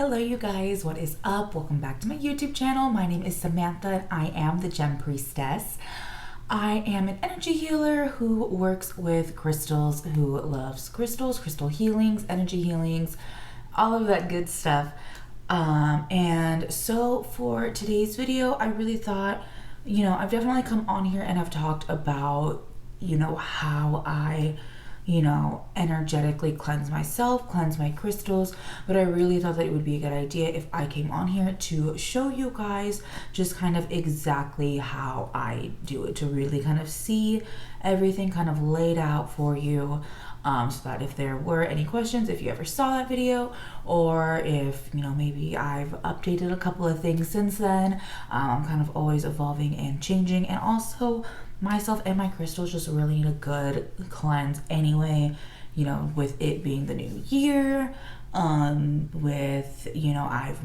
Hello you guys, what is up? Welcome back to my YouTube channel. My name is Samantha and I am the Gem Priestess. I am an energy healer who works with crystals, who loves crystals, crystal healings, energy healings, all of that good stuff. And so for today's video, I really thought, I've definitely come on here and I've talked about, how I energetically cleanse myself, cleanse my crystals, but I really thought that it would be a good idea if I came on here to show you guys just kind of exactly how I do it, to really kind of see everything kind of laid out for you, so that if there were any questions, if you ever saw that video, or if, maybe I've updated a couple of things since then. I'm kind of always evolving and changing, and also myself and my crystals just really need a good cleanse anyway, with it being the new year, I've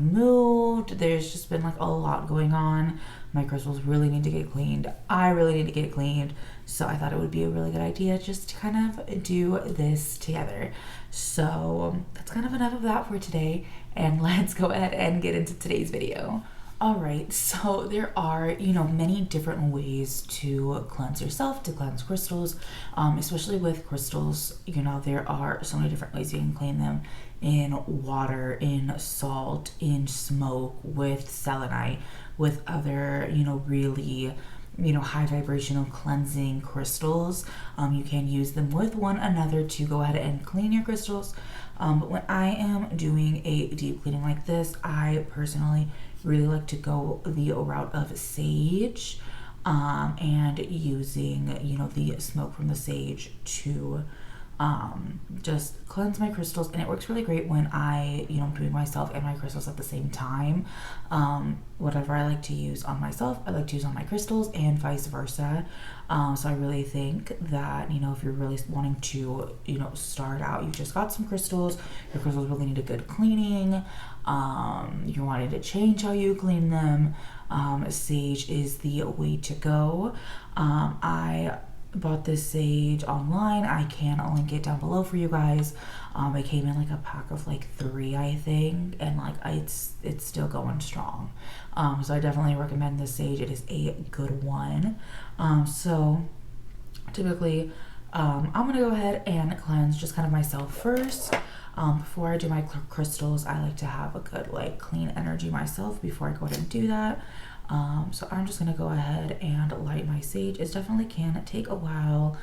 moved, there's just been like a lot going on. My crystals really need to get cleaned. I really need to get cleaned. So I thought it would be a really good idea just to kind of do this together. So that's kind of enough of that for today, and let's go ahead and get into today's video. Alright, so there are, many different ways to cleanse yourself, to cleanse crystals, especially with crystals. There are so many different ways you can clean them: in water, in salt, in smoke, with selenite, with other, really, high vibrational cleansing crystals. You can use them with one another to go ahead and clean your crystals. But when I am doing a deep cleaning like this, I personally really like to go the route of sage, and using, the smoke from the sage to just cleanse my crystals. And it works really great when I, I'm doing myself and my crystals at the same time. Whatever I like to use on myself, I like to use on my crystals, and vice versa. So I really think that, if you're really wanting to, start out, you've just got some crystals, your crystals really need a good cleaning, you're wanting to change how you clean them, sage is the way to go. I bought this sage online. I can link it down below for you guys. It came in like a pack of like 3, I think, and like it's still going strong. So I definitely recommend this sage. It is a good one. So typically, I'm gonna go ahead and cleanse just kind of myself first. Before I do my crystals, I like to have a good clean energy myself before I go ahead and do that. So I'm just gonna go ahead and light my sage. It definitely can take a while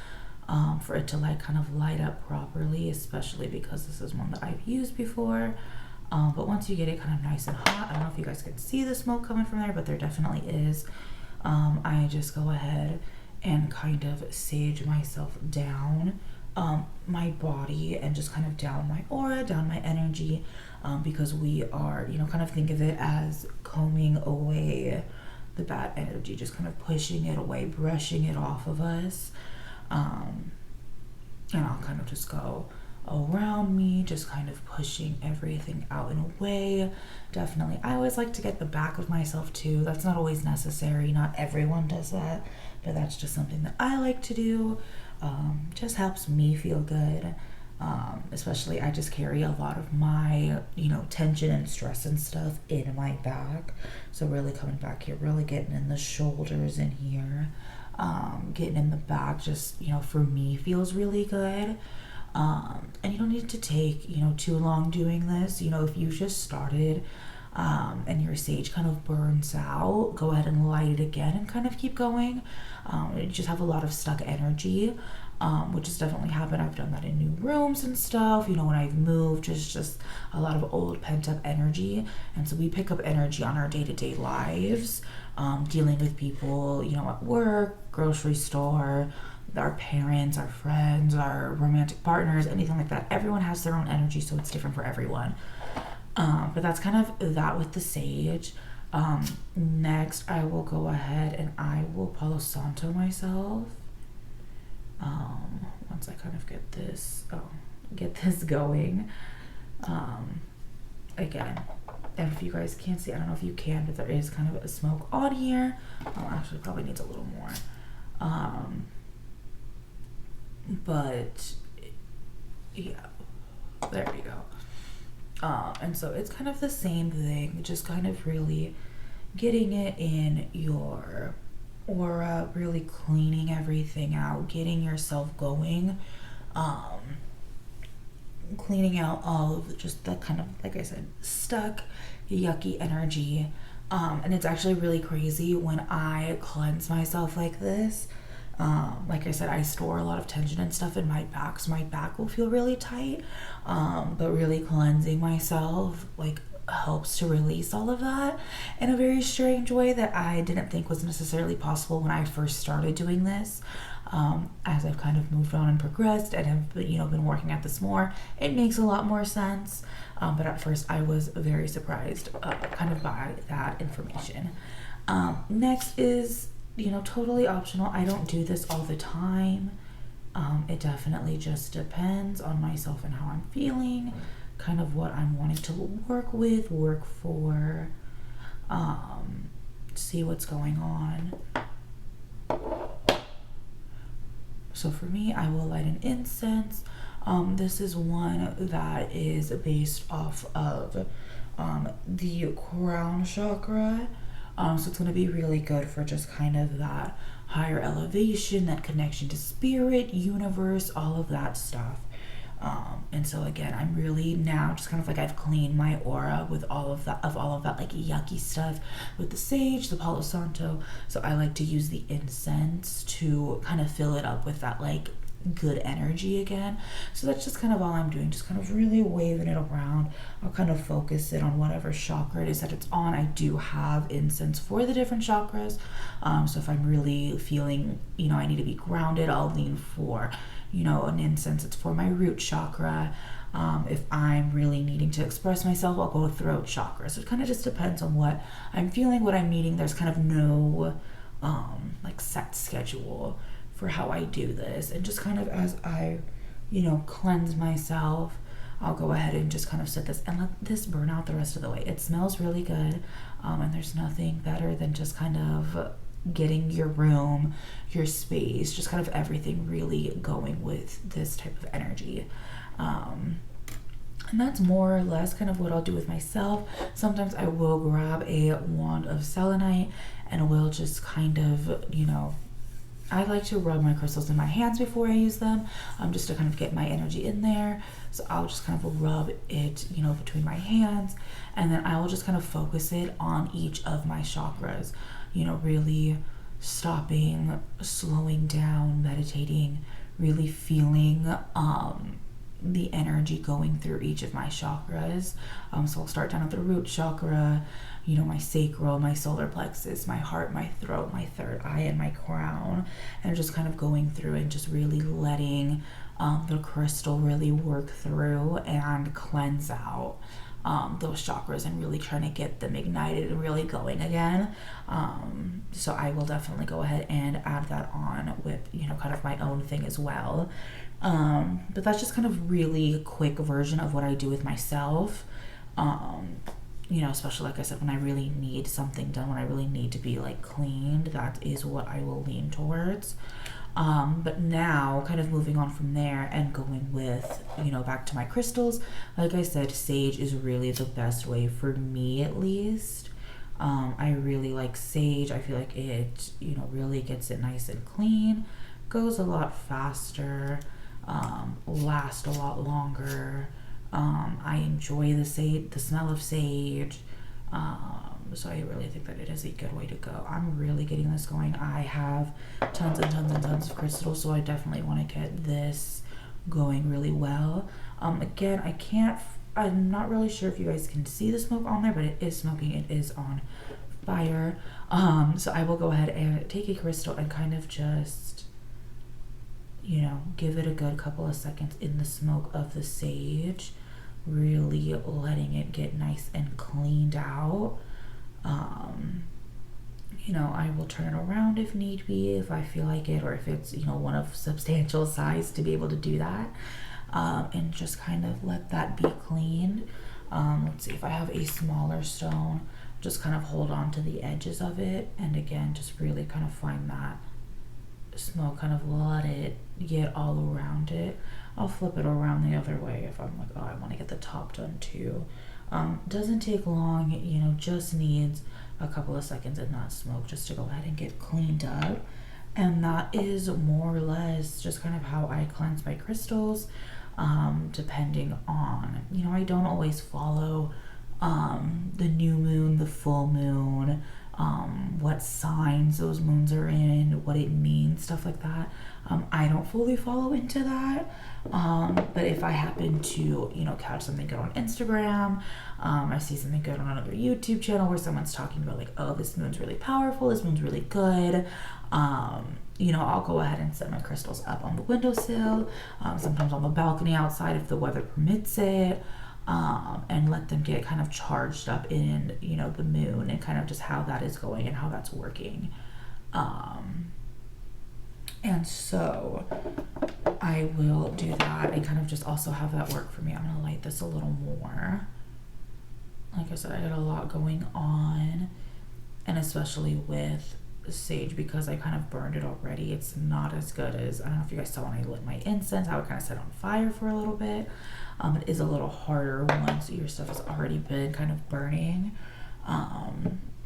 for it to kind of light up properly, especially because this is one that I've used before. But once you get it kind of nice and hot, I don't know if you guys can see the smoke coming from there, but there definitely is. I just go ahead and kind of sage myself down my body, and just kind of down my aura, down my energy, because we are, kind of think of it as combing away the bad energy, just kind of pushing it away, brushing it off of us. And I'll kind of just go around me, just kind of pushing everything out and away. Definitely, I always like to get the back of myself too. That's not always necessary, not everyone does that, but that's just something that I like to do. Just helps me feel good. Especially, I just carry a lot of my, tension and stress and stuff in my back. So really coming back here, really getting in the shoulders in here, getting in the back, just, for me feels really good. And you don't need to take, too long doing this. If you just started, and your sage kind of burns out, go ahead and light it again and kind of keep going. You just have a lot of stuck energy, which has definitely happened. I've done that in new rooms and stuff, when I've moved, just a lot of old pent up energy. And so we pick up energy on our day-to-day lives, dealing with people, at work, grocery store, our parents, our friends, our romantic partners, anything like that. Everyone has their own energy, so it's different for everyone. But that's kind of that with the sage. Next, I will go ahead and I will Palo Santo myself. Once I kind of get this going. Again, and if you guys can't see, I don't know if you can, but there is kind of a smoke on here. Actually, probably needs a little more. But yeah, there you go. And so it's kind of the same thing, just kind of really getting it in your aura, really cleaning everything out, getting yourself going, cleaning out all of just the kind of, like I said, stuck, yucky energy. And it's actually really crazy when I cleanse myself like this. Like I said, I store a lot of tension and stuff in my back, so my back will feel really tight. But really cleansing myself, like, helps to release all of that in a very strange way that I didn't think was necessarily possible when I first started doing this. As I've kind of moved on and progressed and have, been working at this more, it makes a lot more sense. But at first I was very surprised, kind of by that information. Next is, totally optional. I don't do this all the time. It definitely just depends on myself and how I'm feeling, kind of what I'm wanting to work for, see what's going on. So for me, I will light an incense. This is one that is based off of the crown chakra. So it's going to be really good for just kind of that higher elevation, that connection to spirit, universe, all of that stuff. And so again, I'm really now just kind of like, I've cleaned my aura with all of that like yucky stuff with the sage, the Palo Santo. So I like to use the incense to kind of fill it up with that like good energy again. So that's just kind of all I'm doing, just kind of really waving it around. I'll kind of focus it on whatever chakra it is that it's on. I do have incense for the different chakras. So if I'm really feeling, I need to be grounded, I'll lean for, an incense. It's for my root chakra. If I'm really needing to express myself, I'll go throat chakra. So it kind of just depends on what I'm feeling, what I'm needing. There's kind of no like set schedule for how I do this. And just kind of as I, cleanse myself, I'll go ahead and just kind of set this and let this burn out the rest of the way. It smells really good. And there's nothing better than just kind of getting your room, your space, just kind of everything really going with this type of energy. And that's more or less kind of what I'll do with myself. Sometimes I will grab a wand of selenite and will just kind of, I like to rub my crystals in my hands before I use them, just to kind of get my energy in there. So I'll just kind of rub it, between my hands, and then I will just kind of focus it on each of my chakras, really stopping, slowing down, meditating, really feeling the energy going through each of my chakras. So I'll start down at the root chakra, my sacral, my solar plexus, my heart, my throat, my third eye, and my crown, and just kind of going through and just really letting the crystal really work through and cleanse out those chakras and really trying to get them ignited and really going again. So I will definitely go ahead and add that on with, kind of my own thing as well. But that's just kind of really quick version of what I do with myself. Especially like I said, when I really need something done, when I really need to be like cleaned, that is what I will lean towards. But now kind of moving on from there and going with, back to my crystals. Like I said, sage is really the best way for me, at least. I really like sage. I feel like it, really gets it nice and clean, goes a lot faster, lasts a lot longer. I enjoy the smell of sage. So I really think that it is a good way to go. I'm really getting this going. I have tons and tons and tons of crystals, so I definitely want to get this going really well. Again, I'm not really sure if you guys can see the smoke on there, but it is smoking. It is on fire. So I will go ahead and take a crystal and kind of just, give it a good couple of seconds in the smoke of the sage, really letting it get nice and cleaned out. I will turn it around if need be, if I feel like it, or if it's, one of substantial size to be able to do that. And just kind of let that be cleaned. Let's see, if I have a smaller stone, just kind of hold on to the edges of it. And again, just really kind of find that smoke, kind of let it get all around it. I'll flip it around the other way if I'm like, oh, I want to get the top done too. Doesn't take long, you know, just needs a couple of seconds in that smoke just to go ahead and get cleaned up. And that is more or less just kind of how I cleanse my crystals, depending on, you know, I don't always follow the new moon, the full moon, what signs those moons are in, what it means, stuff like that. I don't fully follow into that. But if I happen to, you know, catch something good on Instagram, I see something good on another YouTube channel where someone's talking about like, oh, this moon's really powerful, this moon's really good, you know, I'll go ahead and set my crystals up on the windowsill, sometimes on the balcony outside if the weather permits it, and let them get kind of charged up in, you know, the moon and kind of just how that is going and how that's working. And so I will do that and kind of just also have that work for me. I'm gonna light this a little more. Like I said, I got a lot going on, and especially with sage, because I kind of burned it already, it's not as good as, I don't know if you guys saw when I lit my incense, how it kind of set on fire for a little bit. It is a little harder once your stuff has already been kind of burning.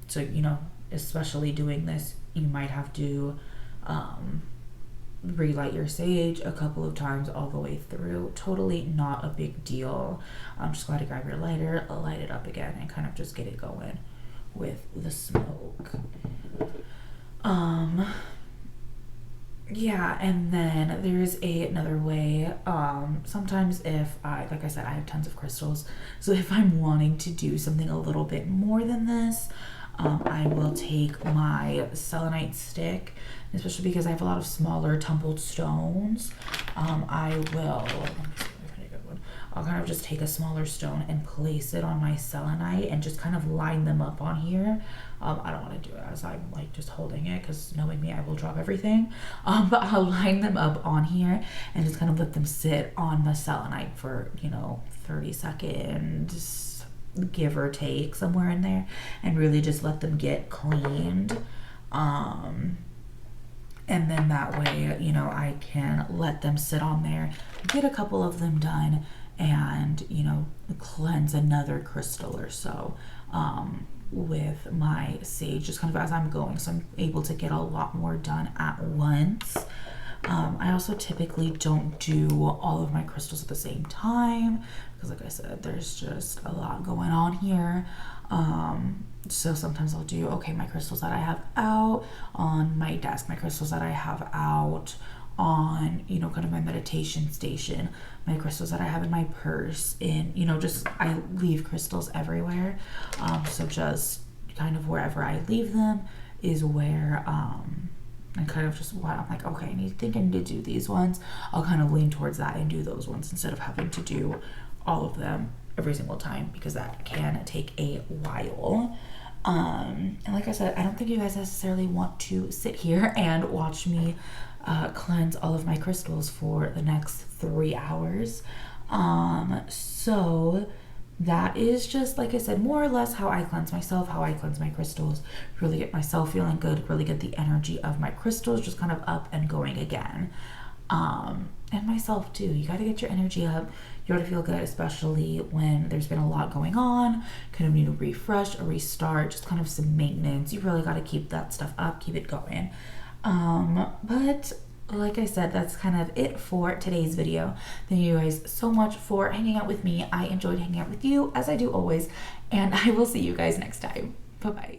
So, you know, especially doing this, you might have to relight your sage a couple of times all the way through. Totally not a big deal. Just go ahead and grab your lighter, light it up again, and kind of just get it going with the smoke. Yeah, and then there's another way. Sometimes if like I said, I have tons of crystals, so if I'm wanting to do something a little bit more than this, I will take my selenite stick, especially because I have a lot of smaller tumbled stones. I'll kind of just take a smaller stone and place it on my selenite and just kind of line them up on here. I don't want to do it as I'm like just holding it, because knowing me, I will drop everything. But I'll line them up on here and just kind of let them sit on the selenite for, you know, 30 seconds, give or take, somewhere in there, and really just let them get cleaned. And then that way, you know, I can let them sit on there, get a couple of them done, and, you know, cleanse another crystal or so with my sage, just kind of as I'm going, so I'm able to get a lot more done at once. I also typically don't do all of my crystals at the same time, because like I said, there's just a lot going on here. So sometimes I'll do, okay, my crystals that I have out on my desk, my crystals that I have out on, you know, kind of my meditation station, my crystals that I have in my purse, in, you know, just, I leave crystals everywhere. So just kind of wherever I leave them is where, I kind of just, what I'm like, okay, I think I need to do these ones. I'll kind of lean towards that and do those ones instead of having to do all of them every single time, because that can take a while. And like I said, I don't think you guys necessarily want to sit here and watch me cleanse all of my crystals for the next 3 hours. So that is just, like I said, more or less how I cleanse myself, how I cleanse my crystals, really get myself feeling good, really get the energy of my crystals just kind of up and going again. And myself too. You got to get your energy up. You got to feel good, especially when there's been a lot going on. Kind of need a refresh, a restart, just kind of some maintenance. You really got to keep that stuff up, keep it going. But like I said, that's kind of it for today's video. Thank you guys so much for hanging out with me. I enjoyed hanging out with you, as I do always, and I will see you guys next time. Bye-bye.